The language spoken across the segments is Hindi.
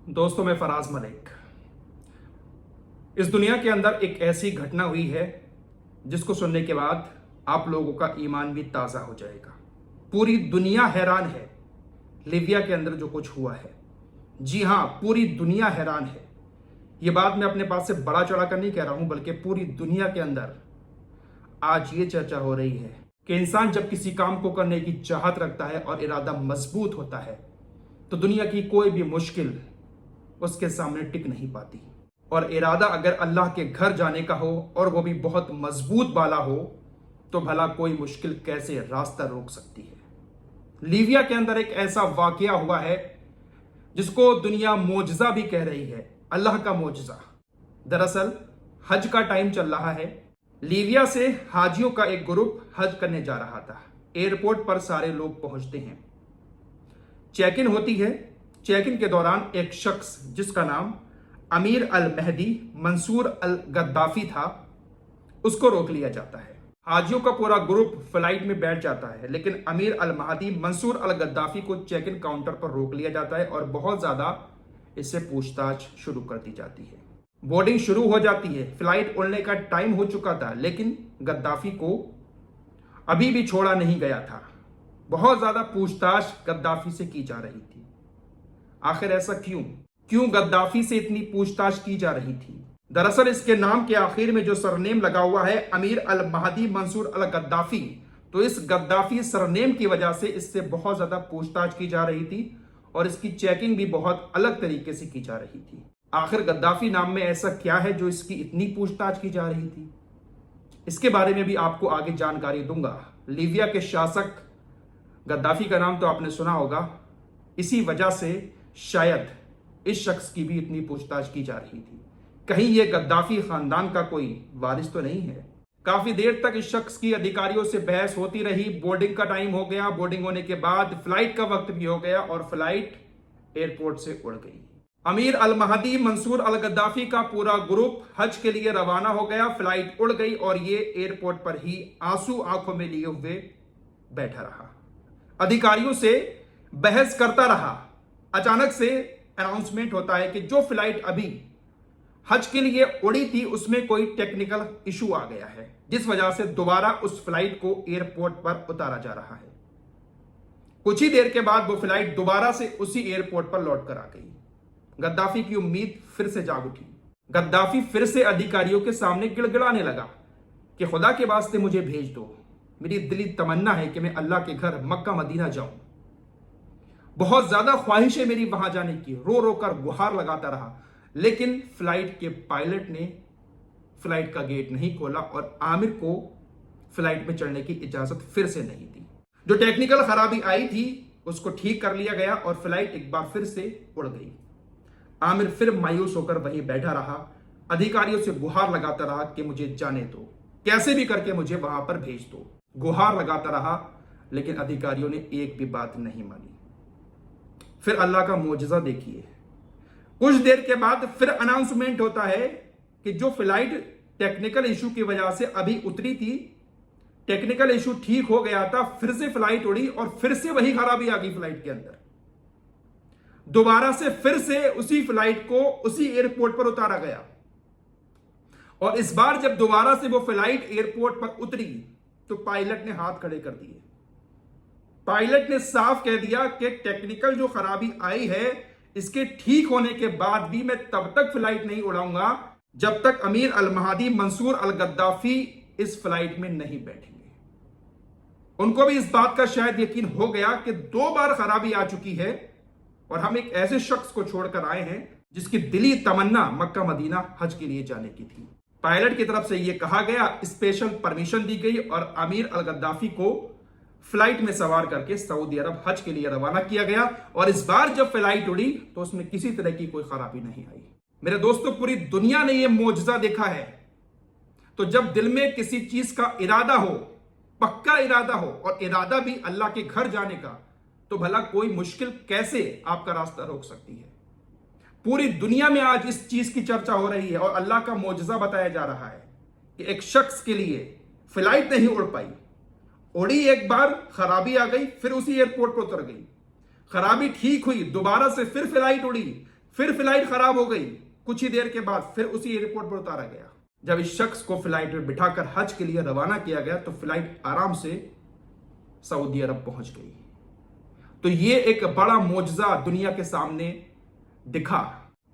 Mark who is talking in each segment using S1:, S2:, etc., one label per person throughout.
S1: दोस्तों, मैं फराज मलिक। इस दुनिया के अंदर एक ऐसी घटना हुई है जिसको सुनने के बाद आप लोगों का ईमान भी ताज़ा हो जाएगा। पूरी दुनिया हैरान है लीबिया के अंदर जो कुछ हुआ है। जी हाँ, पूरी दुनिया हैरान है। ये बात मैं अपने पास से बड़ा चढ़ा कर नहीं कह रहा हूं, बल्कि पूरी दुनिया के अंदर आज ये चर्चा हो रही है कि इंसान जब किसी काम को करने की चाहत रखता है और इरादा मजबूत होता है तो दुनिया की कोई भी मुश्किल उसके सामने टिक नहीं पाती। और इरादा अगर अल्लाह के घर जाने का हो और वो भी बहुत मजबूत वाला हो तो भला कोई मुश्किल कैसे रास्ता रोक सकती है। लीबिया के अंदर एक ऐसा वाकया हुआ है जिसको दुनिया मोजजा भी कह रही है, अल्लाह का मोजजा। दरअसल हज का टाइम चल रहा है। लीबिया से हाजियों का एक ग्रुप हज करने जा रहा था। एयरपोर्ट पर सारे लोग पहुंचते हैं, चेक इन होती है। चेक इन के दौरान एक शख्स जिसका नाम अमीर अल महदी मंसूर अल गद्दाफी था, उसको रोक लिया जाता है। हाजियों का पूरा ग्रुप फ्लाइट में बैठ जाता है, लेकिन अमीर अल महदी मंसूर अल गद्दाफी को चेक इन काउंटर पर रोक लिया जाता है और बहुत ज्यादा इससे पूछताछ शुरू कर दी जाती है। बोर्डिंग शुरू हो जाती है। फ्लाइट उड़ने का टाइम हो चुका था, लेकिन गद्दाफी को अभी भी छोड़ा नहीं गया था। बहुत ज्यादा पूछताछ गद्दाफी से की जा रही थी। आखिर ऐसा क्यों गद्दाफी से इतनी पूछताछ की जा रही थी? दरअसल इसके नाम के आखिर में जो सरनेम लगा हुआ है अमीर अल महदी मंसूर अल गद्दाफी, तो इस गद्दाफी सरनेम की वजह से इससे बहुत ज्यादा पूछताछ की जा रही थी और इसकी चेकिंग भी बहुत अलग तरीके से की जा रही थी। आखिर गद्दाफी नाम में ऐसा क्या है जो इसकी इतनी पूछताछ की जा रही थी? इसके बारे में भी आपको आगे जानकारी दूंगा। लीबिया के शासक गद्दाफी का नाम तो आपने सुना होगा, इसी वजह से शायद इस शख्स की भी इतनी पूछताछ की जा रही थी। कहीं ये गद्दाफी खानदान का कोई वारिस तो नहीं है। काफी देर तक इस शख्स की अधिकारियों से बहस होती रही। बोर्डिंग का टाइम हो गया। बोर्डिंग होने के बाद फ्लाइट का वक्त भी हो गया और फ्लाइट एयरपोर्ट से उड़ गई। अमीर अल महदी मंसूर अल गद्दाफी का पूरा ग्रुप हज के लिए रवाना हो गया। फ्लाइट उड़ गई और ये एयरपोर्ट पर ही आंसू आंखों में लिए हुए बैठा रहा, अधिकारियों से बहस करता रहा। अचानक से अनाउंसमेंट होता है कि जो फ्लाइट अभी हज के लिए उड़ी थी उसमें कोई टेक्निकल इशू आ गया है, जिस वजह से दोबारा उस फ्लाइट को एयरपोर्ट पर उतारा जा रहा है। कुछ ही देर के बाद वो फ्लाइट दोबारा से उसी एयरपोर्ट पर लौट कर आ गई। गद्दाफी की उम्मीद फिर से जाग उठी। गद्दाफी फिर से अधिकारियों के सामने गिड़गिड़ाने लगा कि खुदा के वास्ते मुझे भेज दो। मेरी दिली तमन्ना है कि मैं अल्लाह के घर मक्का मदीना जाऊं। बहुत ज्यादा ख्वाहिश है मेरी वहां जाने की। रो रो कर गुहार लगाता रहा, लेकिन फ्लाइट के पायलट ने फ्लाइट का गेट नहीं खोला और आमिर को फ्लाइट में चढ़ने की इजाजत फिर से नहीं दी। जो टेक्निकल खराबी आई थी उसको ठीक कर लिया गया और फ्लाइट एक बार फिर से उड़ गई। आमिर फिर मायूस होकर वहीं बैठा रहा, अधिकारियों से गुहार लगाता रहा कि मुझे जाने दो, कैसे भी करके मुझे वहां पर भेज दो। गुहार लगाता रहा, लेकिन अधिकारियों ने एक भी बात नहीं मानी। फिर अल्लाह का मोजज़ा देखिए। कुछ देर के बाद फिर अनाउंसमेंट होता है कि जो फ्लाइट टेक्निकल इशू की वजह से अभी उतरी थी, टेक्निकल इशू ठीक हो गया था, फिर से फ्लाइट उड़ी और फिर से वही खराबी आ गई फ्लाइट के अंदर। दोबारा से फिर से उसी फ्लाइट को उसी एयरपोर्ट पर उतारा गया और इस बार जब दोबारा से वो फ्लाइट एयरपोर्ट पर उतरी तो पायलट ने हाथ खड़े कर दिए। पायलट ने साफ कह दिया कि टेक्निकल जो खराबी आई है इसके ठीक होने के बाद भी मैं तब तक फ्लाइट नहीं उड़ाऊंगा जब तक अमीर अल महदी मंसूर अल गद्दाफी इस फ्लाइट में नहीं बैठेंगे। उनको भी इस बात का शायद यकीन हो गया कि 2 बार खराबी आ चुकी है और हम एक ऐसे शख्स को छोड़कर आए हैं जिसकी दिली तमन्ना मक्का मदीना हज के लिए जाने की थी। पायलट की तरफ से यह कहा गया, स्पेशल परमिशन दी गई और अमीर अल गद्दाफी को फ्लाइट में सवार करके सऊदी अरब हज के लिए रवाना किया गया। और इस बार जब फ्लाइट उड़ी तो उसमें किसी तरह की कोई खराबी नहीं आई। मेरे दोस्तों, पूरी दुनिया ने यह मोजज़ा देखा है। तो जब दिल में किसी चीज का इरादा हो, पक्का इरादा हो और इरादा भी अल्लाह के घर जाने का, तो भला कोई मुश्किल कैसे आपका रास्ता रोक सकती है? पूरी दुनिया में आज इस चीज की चर्चा हो रही है और अल्लाह का मोजज़ा बताया जा रहा है कि एक शख्स के लिए फ्लाइट नहीं उड़ पाई, उड़ी एक बार, खराबी आ गई, फिर उसी एयरपोर्ट पर उतर गई। खराबी ठीक हुई, दोबारा से फिर फ्लाइट उड़ी, फिर फ्लाइट खराब हो गई, कुछ ही देर के बाद फिर उसी एयरपोर्ट पर उतारा गया। जब इस शख्स को फ्लाइट में बिठाकर हज के लिए रवाना किया गया तो फ्लाइट आराम से सऊदी अरब पहुंच गई। तो ये एक बड़ा मोजजा दुनिया के सामने दिखा।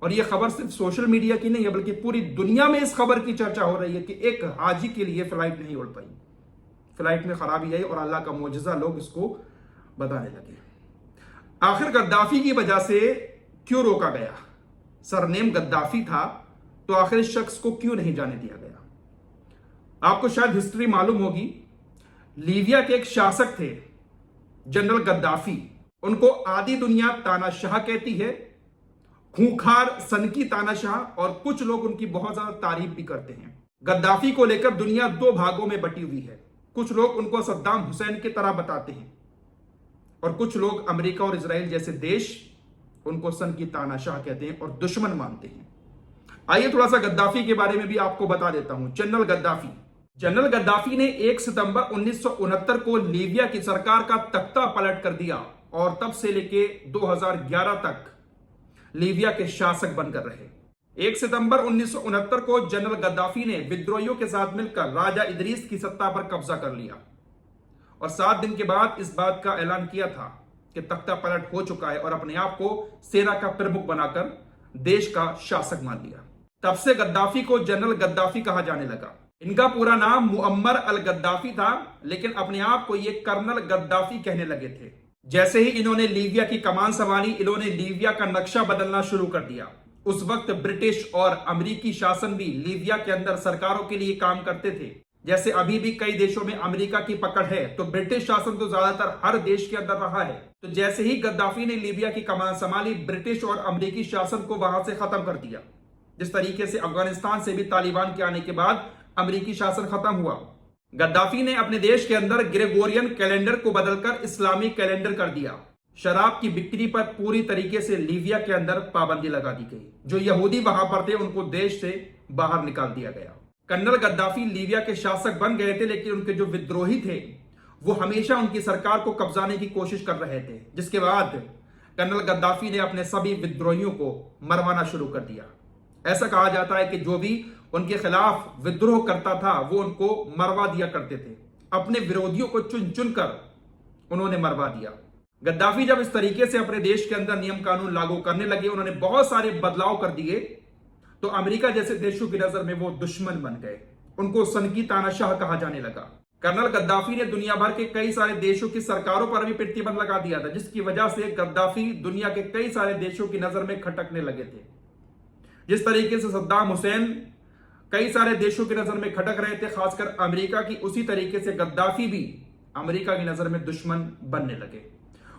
S1: और ये खबर सिर्फ सोशल मीडिया की नहीं है, बल्कि पूरी दुनिया में इस खबर की चर्चा हो रही है कि एक हाजी के लिए फ्लाइट नहीं उड़ पाई, फ्लाइट में खराबी आई और अल्लाह का मोजजा लोग इसको बताने लगे। आखिर गद्दाफी की वजह से क्यों रोका गया? सरनेम गद्दाफी था, तो आखिर इस शख्स को क्यों नहीं जाने दिया गया? आपको शायद हिस्ट्री मालूम होगी। लीबिया के एक शासक थे जनरल गद्दाफी। उनको आधी दुनिया तानाशाह कहती है, खूंखार सनकी तानाशाह, और कुछ लोग उनकी बहुत ज्यादा तारीफ भी करते हैं। गद्दाफी को लेकर दुनिया दो भागों में बटी हुई है। कुछ लोग उनको सद्दाम हुसैन की तरह बताते हैं और कुछ लोग अमेरिका और इजराइल जैसे देश उनको सनकी तानाशाह कहते हैं और दुश्मन मानते हैं। आइए थोड़ा सा गद्दाफी के बारे में भी आपको बता देता हूं। जनरल गद्दाफी ने 1 सितंबर 1969 को लीबिया की सरकार का तख्ता पलट कर दिया और तब से लेके 2011 तक लीबिया के शासक बनकर रहे। 1 सितंबर 1969 को जनरल गद्दाफी ने विद्रोहियों के साथ मिलकर राजा इदरीस की सत्ता पर कब्जा कर लिया और 7 दिन के बाद इस बात का ऐलान किया था कि तख्ता पलट हो चुका है और अपने आप को सेना का प्रमुख बनाकर देश का शासक मान लिया। तब से गद्दाफी को जनरल गद्दाफी कहा जाने लगा। इनका पूरा नाम मुअम्मर अल गद्दाफी था, लेकिन अपने आप को ये कर्नल गद्दाफी कहने लगे थे। जैसे ही इन्होंने लीबिया की कमान संभाली, इन्होंने लीबिया का नक्शा बदलना शुरू कर दिया। उस वक्त ब्रिटिश और अमेरिकी शासन भी लीबिया के अंदर सरकारों के लिए काम करते थे। जैसे अभी भी कई देशों में अमेरिका की पकड़ है, तो ब्रिटिश शासन तो ज्यादातर हर देश के अंदर रहा है। तो जैसे ही गद्दाफी ने लीबिया की कमान संभाली, ब्रिटिश और अमेरिकी शासन को वहां से खत्म कर दिया। जिस तरीके से अफगानिस्तान से भी तालिबान के आने के बाद अमेरिकी शासन खत्म हुआ, गद्दाफी ने अपने देश के अंदर ग्रेगोरियन कैलेंडर को बदलकर इस्लामिक कैलेंडर कर दिया। शराब की बिक्री पर पूरी तरीके से लीबिया के अंदर पाबंदी लगा दी गई। जो यहूदी वहां पर थे उनको देश से बाहर निकाल दिया गया। कर्नल गद्दाफी लीबिया के शासक बन गए थे, लेकिन उनके जो विद्रोही थे वो हमेशा उनकी सरकार को कब्जाने की कोशिश कर रहे थे, जिसके बाद कर्नल गद्दाफी ने अपने सभी विद्रोहियों को मरवाना शुरू कर दिया। ऐसा कहा जाता है कि जो भी उनके खिलाफ विद्रोह करता था वो उनको मरवा दिया करते थे। अपने विरोधियों को चुन चुन कर उन्होंने मरवा दिया। गद्दाफी जब इस तरीके से अपने देश के अंदर नियम कानून लागू करने लगे, उन्होंने बहुत सारे बदलाव कर दिए, तो अमेरिका जैसे देशों की नजर में वो दुश्मन बन गए। उनको सनकी तानाशाह कहा जाने लगा। कर्नल गद्दाफी ने दुनिया भर के कई सारे देशों की सरकारों पर भी प्रतिबंध लगा दिया था, जिसकी वजह से गद्दाफी दुनिया के कई सारे देशों की नजर में खटकने लगे थे। जिस तरीके से सद्दाम हुसैन कई सारे देशों की नजर में खटक रहे थे, खासकर अमेरिका की, उसी तरीके से गद्दाफी भी अमेरिका की नजर में दुश्मन बनने लगे।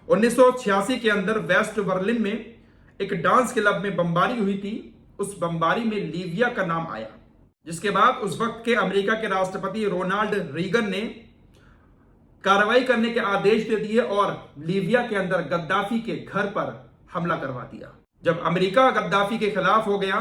S1: 1986 के अंदर वेस्ट बर्लिन में एक डांस क्लब में बमबारी हुई थी। उस बमबारी में लीबिया का नाम आया, जिसके बाद उस वक्त के अमेरिका के राष्ट्रपति रोनाल्ड रीगन ने कार्रवाई करने के आदेश दे दिए और लीबिया के अंदर गद्दाफी के घर पर हमला करवा दिया। जब अमेरिका गद्दाफी के खिलाफ हो गया,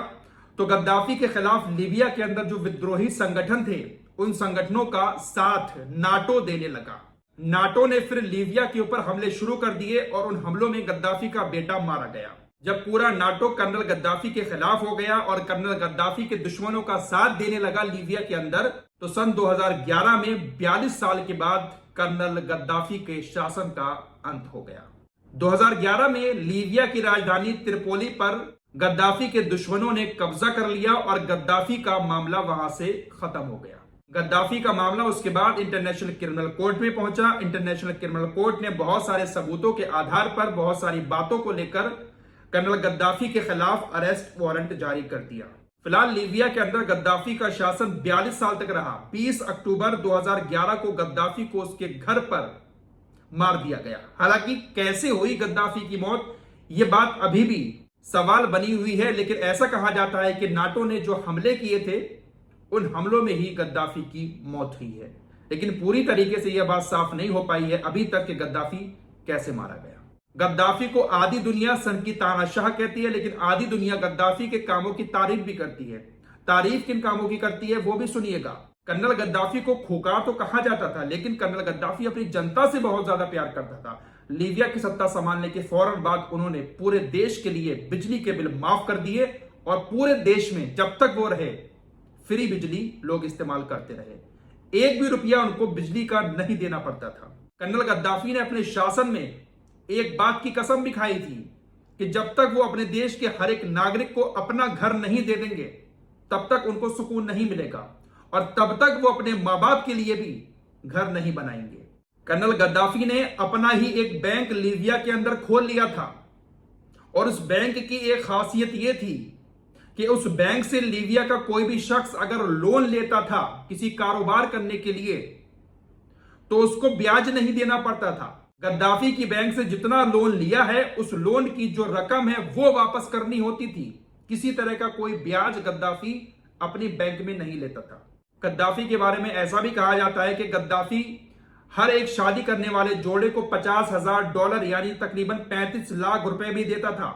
S1: तो गद्दाफी के खिलाफ लीबिया के अंदर जो विद्रोही संगठन थे, उन संगठनों का साथ नाटो देने लगा। नाटो ने फिर लीबिया के ऊपर हमले शुरू कर दिए और उन हमलों में गद्दाफी का बेटा मारा गया। जब पूरा नाटो कर्नल गद्दाफी के खिलाफ हो गया और कर्नल गद्दाफी के दुश्मनों का साथ देने लगा लीबिया के अंदर, तो सन 2011 में 42 साल के बाद कर्नल गद्दाफी के शासन का अंत हो गया। 2011 में लीबिया की राजधानी त्रिपोली पर गद्दाफी के दुश्मनों ने कब्जा कर लिया और गद्दाफी का मामला वहां से खत्म हो गया। गद्दाफी का मामला उसके बाद इंटरनेशनल क्रिमिनल कोर्ट में पहुंचा। इंटरनेशनल क्रिमिनल कोर्ट ने बहुत सारे सबूतों के आधार पर, बहुत सारी बातों को लेकर कर्नल गद्दाफी के खिलाफ अरेस्ट वारंट जारी कर दिया। फिलहाल लीबिया के अंदर गद्दाफी का शासन 42 साल तक रहा। 20 अक्टूबर 2011 को गद्दाफी को उसके घर पर मार दिया गया। हालांकि कैसे हुई गद्दाफी की मौत, ये बात अभी भी सवाल बनी हुई है, लेकिन ऐसा कहा जाता है कि नाटो ने जो हमले किए थे, उन हमलों में ही गद्दाफी की मौत हुई है। लेकिन पूरी तरीके से यह बात साफ नहीं हो पाई है अभी तक कि गद्दाफी कैसे मारा गया। गद्दाफी को आधी दुनिया सनकी तानाशाह कहती है, लेकिन आधी दुनिया गद्दाफी के कामों की तारीफ भी करती है। तारीफ किन कामों की करती है वो भी सुनिएगा। कर्नल गद्दाफी को खूंखार तो कहा जाता था, लेकिन कर्नल गद्दाफी अपनी जनता से बहुत ज्यादा प्यार करता था। लीबिया की सत्ता संभालने के फौरन बाद उन्होंने पूरे देश के लिए बिजली के बिल माफ कर दिए और पूरे देश में जब तक वो रहे फ्री बिजली लोग इस्तेमाल करते रहे। एक भी रुपया उनको बिजली का नहीं देना पड़ता था। कर्नल गद्दाफी ने अपने शासन में एक बात की कसम भी खाई थी कि जब तक वो अपने देश के हर एक नागरिक को अपना घर नहीं दे देंगे तब तक उनको सुकून नहीं मिलेगा और तब तक वो अपने माँ बाप के लिए भी घर नहीं बनाएंगे। कर्नल गद्दाफी ने अपना ही एक बैंक लीबिया के अंदर खोल लिया था और उस बैंक की एक खासियत यह थी कि उस बैंक से लीबिया का कोई भी शख्स अगर लोन लेता था किसी कारोबार करने के लिए तो उसको ब्याज नहीं देना पड़ता था। गद्दाफी की बैंक से जितना लोन लिया है उस लोन की जो रकम है वो वापस करनी होती थी। किसी तरह का कोई ब्याज गद्दाफी अपनी बैंक में नहीं लेता था। गद्दाफी के बारे में ऐसा भी कहा जाता है कि गद्दाफी हर एक शादी करने वाले जोड़े को $50,000 यानी तकरीबन 35 लाख रुपए भी देता था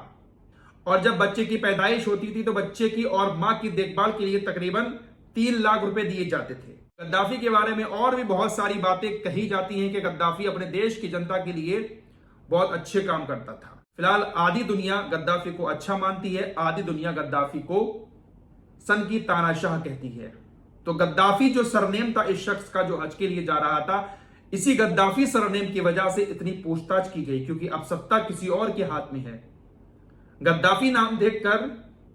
S1: और जब बच्चे की पैदाइश होती थी तो बच्चे की और मां की देखभाल के लिए तकरीबन 3 लाख रुपए दिए जाते थे। गद्दाफी के बारे में और भी बहुत सारी बातें कही जाती हैं कि गद्दाफी अपने देश की जनता के लिए बहुत अच्छे काम करता था। फिलहाल आधी दुनिया गद्दाफी को अच्छा मानती है, आधी दुनिया गद्दाफी को सन की तानाशाह कहती है। तो गद्दाफी जो सरनेम था इस शख्स का जो हज के लिए जा रहा था, इसी गद्दाफी सरनेम की वजह से इतनी पूछताछ की गई क्योंकि अब सत्ता किसी और के हाथ में है। गद्दाफी नाम देखकर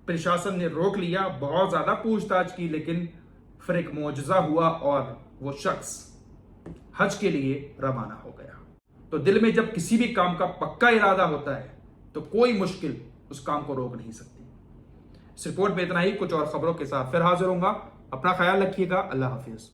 S1: प्रशासन ने रोक लिया, बहुत ज्यादा पूछताछ की, लेकिन फिर एक मौजज़ा हुआ और वो शख्स हज के लिए रवाना हो गया। तो दिल में जब किसी भी काम का पक्का इरादा होता है तो कोई मुश्किल उस काम को रोक नहीं सकती। इस रिपोर्ट में इतना ही, कुछ और खबरों के साथ फिर हाजिर होऊंगा। अपना ख्याल रखिएगा। अल्लाह हाफिज।